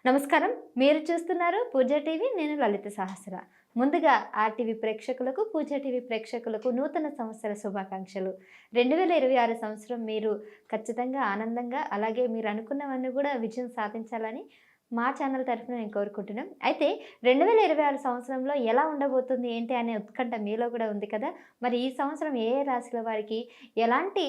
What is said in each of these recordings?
నమస్కారం. మీరు చూస్తున్నారు పూజ టీవీ. నేను లలిత సహస్ర. ముందుగా ఆర్టీవీ ప్రేక్షకులకు, పూజ టీవీ ప్రేక్షకులకు నూతన సంవత్సర శుభాకాంక్షలు. 2026 సంవత్సరం మీరు ఖచ్చితంగా ఆనందంగా, అలాగే మీరు అనుకున్నవన్నీ కూడా విజయం సాధించాలని మా ఛానల్ తరఫున నేను కోరుకుంటున్నాం. అయితే 2026 సంవత్సరంలో ఎలా ఉండబోతుంది ఏంటి అనే ఉత్కంఠ మీలో కూడా ఉంది కదా! మరి ఈ సంవత్సరం ఏ ఏ రాశుల వారికి ఎలాంటి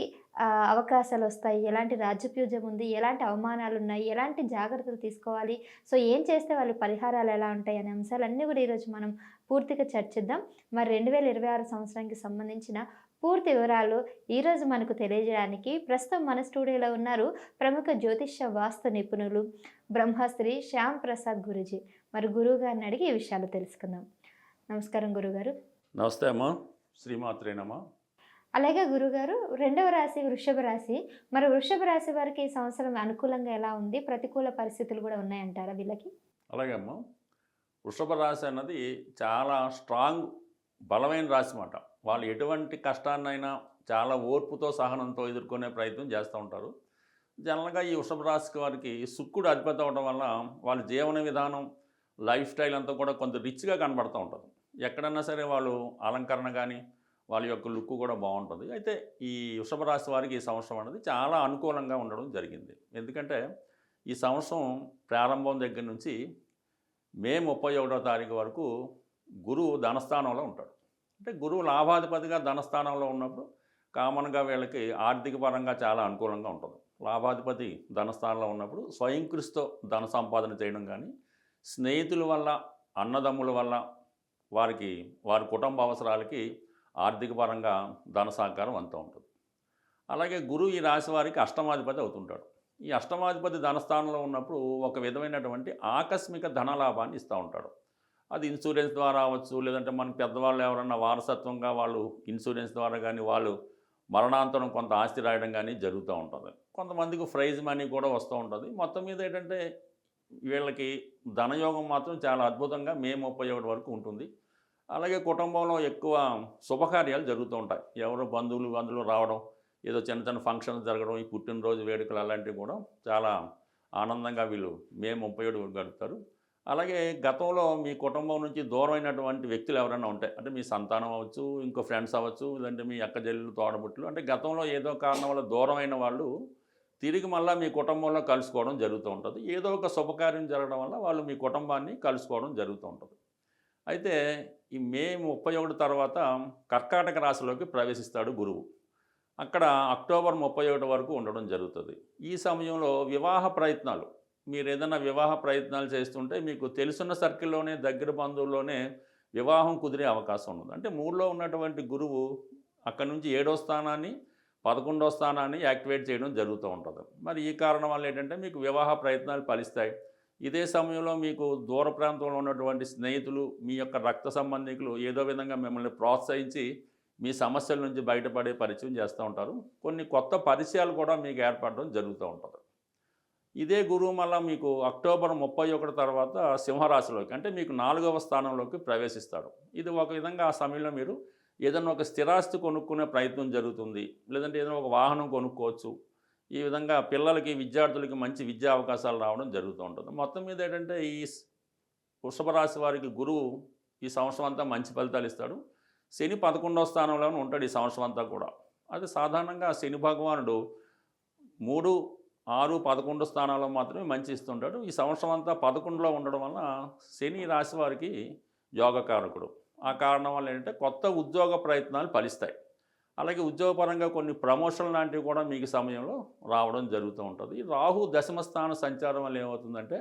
అవకాశాలొస్తాయి? ఎలాంటి రాజ్యపూజ్యం ఉంది? ఎలాంటి అవమానాలున్నాయి? ఎలాంటి జాగ్రత్తలు తీసుకోవాలి? సో, ఏం చేస్తే వాళ్ళు పరిహారాలు ఎలా ఉంటాయి? అనే అంశాలన్నీ కూడా ఈరోజు మనం పూర్తిగా చర్చిద్దాం. మరి 2026 సంవత్సరానికి సంబంధించిన పూర్తి వివరాలు ఈరోజు మనకు తెలియజేయడానికి ప్రస్తుతం మన స్టూడియోలో ఉన్నారు ప్రముఖ జ్యోతిష్య వాస్తు నిపుణులు బ్రహ్మశ్రీ శ్యామ్ ప్రసాద్ గురూజీ. మరి గురువు గారిని అడిగి ఈ విషయాలు తెలుసుకుందాం. నమస్కారం గురుగారు. నమస్తే అమ్మా. శ్రీమాత్రేనమ్మా. అలాగే గురుగారు, రెండవ రాశి వృషభ రాశి. మరి వృషభ రాశి వారికి ఈ సంవత్సరం అనుకూలంగా ఎలా ఉంది? ప్రతికూల పరిస్థితులు కూడా ఉన్నాయంటారా వీళ్ళకి? అలాగే అమ్మా. వృషభ రాశి అన్నది చాలా స్ట్రాంగ్, బలమైన రాశి మాట. వాళ్ళు ఎటువంటి కష్టాన్నైనా చాలా ఓర్పుతో, సహనంతో ఎదుర్కొనే ప్రయత్నం చేస్తూ ఉంటారు. జనరల్గా ఈ వృషభ రాశి వారికి శుక్రుడు అధిపతి అవడం వల్ల వాళ్ళ జీవన విధానం, లైఫ్ స్టైల్ అంతా కూడా కొంత రిచ్గా కనబడుతూ ఉంటుంది. ఎక్కడన్నా సరే వాళ్ళు అలంకరణ కానీ, వాళ్ళ యొక్క లుక్ కూడా బాగుంటుంది. అయితే ఈ వృషభ రాశి వారికి ఈ సంవత్సరం అనేది చాలా అనుకూలంగా ఉండడం జరిగింది. ఎందుకంటే ఈ సంవత్సరం ప్రారంభం దగ్గర నుంచి మే 31వ తారీఖు వరకు గురువు ధనస్థానంలో ఉంటాడు. అంటే గురువు లాభాధిపతిగా ధనస్థానంలో ఉన్నప్పుడు కామన్గా వీళ్ళకి ఆర్థిక పరంగా చాలా అనుకూలంగా ఉంటుంది. లాభాధిపతి ధనస్థానంలో ఉన్నప్పుడు స్వయం కృషితో ధన సంపాదన చేయడం కానీ, స్నేహితుల వల్ల, అన్నదమ్ముల వల్ల వారి కుటుంబ అవసరాలకి ఆర్థిక పరంగా ధన సహకారం అంతా ఉంటుంది. అలాగే గురువు ఈ రాశి వారికి అష్టమాధిపతి అవుతుంటాడు. ఈ అష్టమాధిపతి ధనస్థానంలో ఉన్నప్పుడు ఒక విధమైనటువంటి ఆకస్మిక ధనలాభాన్ని ఇస్తూ ఉంటాడు. అది ఇన్సూరెన్స్ ద్వారా అవ్వచ్చు, లేదంటే మన పెద్దవాళ్ళు ఎవరన్నా వారసత్వంగా వాళ్ళు ఇన్సూరెన్స్ ద్వారా కానీ, వాళ్ళు మరణాంతరం కొంత ఆస్తి రాయడం కానీ జరుగుతూ ఉంటుంది. కొంతమందికి ప్రైజ్ మనీ కూడా వస్తూ ఉంటుంది. మొత్తం మీద ఏంటంటే వీళ్ళకి ధనయోగం మాత్రం చాలా అద్భుతంగా మే 31 వరకు ఉంటుంది. అలాగే కుటుంబంలో ఎక్కువ శుభకార్యాలు జరుగుతూ ఉంటాయి. ఎవరు బంధువులు రావడం, ఏదో చిన్న చిన్న ఫంక్షన్స్ జరగడం, ఈ పుట్టినరోజు వేడుకలు అలాంటివి కూడా చాలా ఆనందంగా వీళ్ళు మే 37 గడుపుతారు. అలాగే గతంలో మీ కుటుంబం నుంచి దూరమైనటువంటి వ్యక్తులు ఎవరైనా ఉంటాయి, అంటే మీ సంతానం అవ్వచ్చు, ఇంకో ఫ్రెండ్స్ అవ్వచ్చు, లేదంటే మీ అక్క చెల్లెలు, తోడబుట్టులు, అంటే గతంలో ఏదో కారణం వల్ల దూరమైన వాళ్ళు తిరిగి మళ్ళీ మీ కుటుంబంలో కలుసుకోవడం జరుగుతూ ఉంటుంది. ఏదో ఒక శుభకార్యం జరగడం వల్ల వాళ్ళు మీ కుటుంబాన్ని కలుసుకోవడం జరుగుతూ ఉంటుంది. అయితే ఈ మే 31 తర్వాత కర్కాటక రాశిలోకి ప్రవేశిస్తాడు గురువు. అక్కడ అక్టోబర్ 31 వరకు ఉండడం జరుగుతుంది. ఈ సమయంలో వివాహ ప్రయత్నాలు, మీరు ఏదైనా వివాహ ప్రయత్నాలు చేస్తుంటే మీకు తెలుసున్న సర్కిల్లోనే, దగ్గర బంధువుల్లోనే వివాహం కుదిరే అవకాశం ఉంది. అంటే 3లో ఉన్నటువంటి గురువు అక్కడి నుంచి 7వ స్థానాన్ని, 11వ స్థానాన్ని యాక్టివేట్ చేయడం జరుగుతూ ఉంటుంది. మరి ఈ కారణం వల్ల ఏంటంటే మీకు వివాహ ప్రయత్నాలు ఫలిస్తాయి. ఇదే సమయంలో మీకు దూర ప్రాంతంలో ఉన్నటువంటి స్నేహితులు, మీ యొక్క రక్త సంబంధికులు ఏదో విధంగా మిమ్మల్ని ప్రోత్సహించి మీ సమస్యల నుంచి బయటపడే పరిచయం చేస్తూ ఉంటారు. కొన్ని కొత్త పరిచయాలు కూడా మీకు ఏర్పడడం జరుగుతూ ఉంటుంది. ఇదే గురువు మళ్ళీ మీకు అక్టోబర్ 31 తర్వాత సింహరాశిలోకి, అంటే మీకు 4వ స్థానంలోకి ప్రవేశిస్తాడు. ఇది ఒక విధంగా ఆ సమయంలో మీరు ఏదైనా ఒక స్థిరాస్తి కొనుక్కునే ప్రయత్నం జరుగుతుంది, లేదంటే ఏదైనా ఒక వాహనం కొనుక్కోవచ్చు. ఈ విధంగా పిల్లలకి, విద్యార్థులకి మంచి విద్యా అవకాశాలు రావడం జరుగుతూ ఉంటుంది. మొత్తం మీద ఏంటంటే ఈ వృషభ రాశి వారికి గురువు ఈ సంవత్సరం అంతా మంచి ఫలితాలు ఇస్తాడు. శని 11వ స్థానంలోనే ఉంటాడు ఈ సంవత్సరం అంతా కూడా. అది సాధారణంగా శని భగవానుడు 3, 6, 11 స్థానాల్లో మాత్రమే మంచి ఇస్తుంటాడు. ఈ సంవత్సరం అంతా 11లో ఉండడం వల్ల శని రాశి వారికి యోగకారకుడు. ఆ కారణం వల్ల ఏంటంటే కొత్త ఉద్యోగ ప్రయత్నాలు ఫలిస్తాయి. అలాగే ఉద్యోగపరంగా కొన్ని ప్రమోషన్ లాంటివి కూడా మీకు సమయంలో రావడం జరుగుతూ ఉంటుంది. రాహు దశమ స్థాన సంచారం వల్ల ఏమవుతుందంటే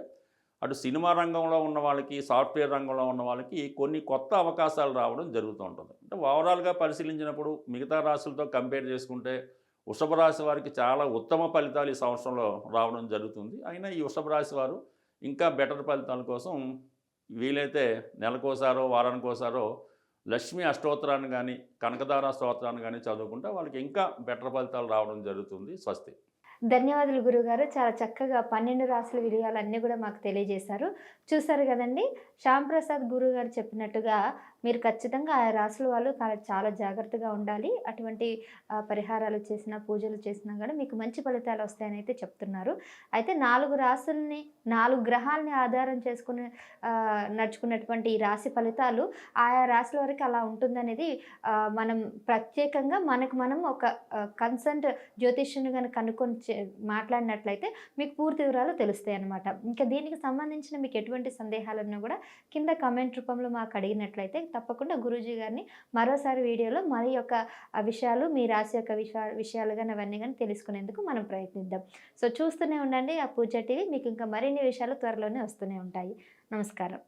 అటు సినిమా రంగంలో ఉన్న వాళ్ళకి, సాఫ్ట్వేర్ రంగంలో ఉన్న వాళ్ళకి కొన్ని కొత్త అవకాశాలు రావడం జరుగుతూ ఉంటుంది. అంటే ఓవరాల్గా పరిశీలించినప్పుడు మిగతా రాశులతో కంపేర్ చేసుకుంటే వృషభ రాశి వారికి చాలా ఉత్తమ ఫలితాలు ఈ సంవత్సరంలో రావడం జరుగుతుంది. అయినా ఈ వృషభ రాశి వారు ఇంకా బెటర్ ఫలితాల కోసం వీలైతే నెలకోసారో, వారానికోసారో లక్ష్మీ అష్టోత్తరాన్ని కానీ, కనకదార స్తోత్రాన్ని కానీ చదువుకుంటే వాళ్ళకి ఇంకా బెటర్ ఫలితాలు రావడం జరుగుతుంది. స్వస్తి. ధన్యవాదాలు గురుగారు. చాలా చక్కగా 12 రాశుల విజయాలన్నీ కూడా మాకు తెలియజేశారు. చూసారు కదండి, శ్యామ్ ప్రసాద్ గురుగారు చెప్పినట్టుగా మీరు ఖచ్చితంగా ఆ రాసుల వాళ్ళు చాలా జాగ్రత్తగా ఉండాలి. అటువంటి పరిహారాలు చేసినా, పూజలు చేసినా గూడా మీకు మంచి ఫలితాలు వస్తాయని అయితే చెప్తున్నారు. అయితే 4 రాసుల్ని, 4 గ్రహాలని ఆధారం చేసుకొని నడుచుకున్నటువంటి ఈ రాశి ఫలితాలు ఆయా రాశుల వరకు అలా ఉంటుందనేది మనం ప్రత్యేకంగా మనకు మనం ఒక కన్సల్ట్ జ్యోతిష్యుని గనుక కనుక్కొని మాట్లాడినట్లయితే మీకు పూర్తి వివరాలు తెలుస్తాయన్నమాట. ఇంకా దీనికి సంబంధించిన మీకు ఎటువంటి సందేహాలున్నా గూడా కింద కామెంట్ రూపంలో మాకు అడిగినట్లయితే తప్పకుండా గురూజీ గారిని మరోసారి వీడియోలో మరి యొక్క విషయాలు, మీ రాశి యొక్క విషయాలు గాని అవన్నీ గాని తెలుసుకునేందుకు మనం ప్రయత్నిద్దాం. సో చూస్తూనే ఉండండి ఆ పూజ టీవీ. మీకు ఇంకా మరిన్ని విషయాలు త్వరలోనే వస్తూనే ఉంటాయి. నమస్కారం.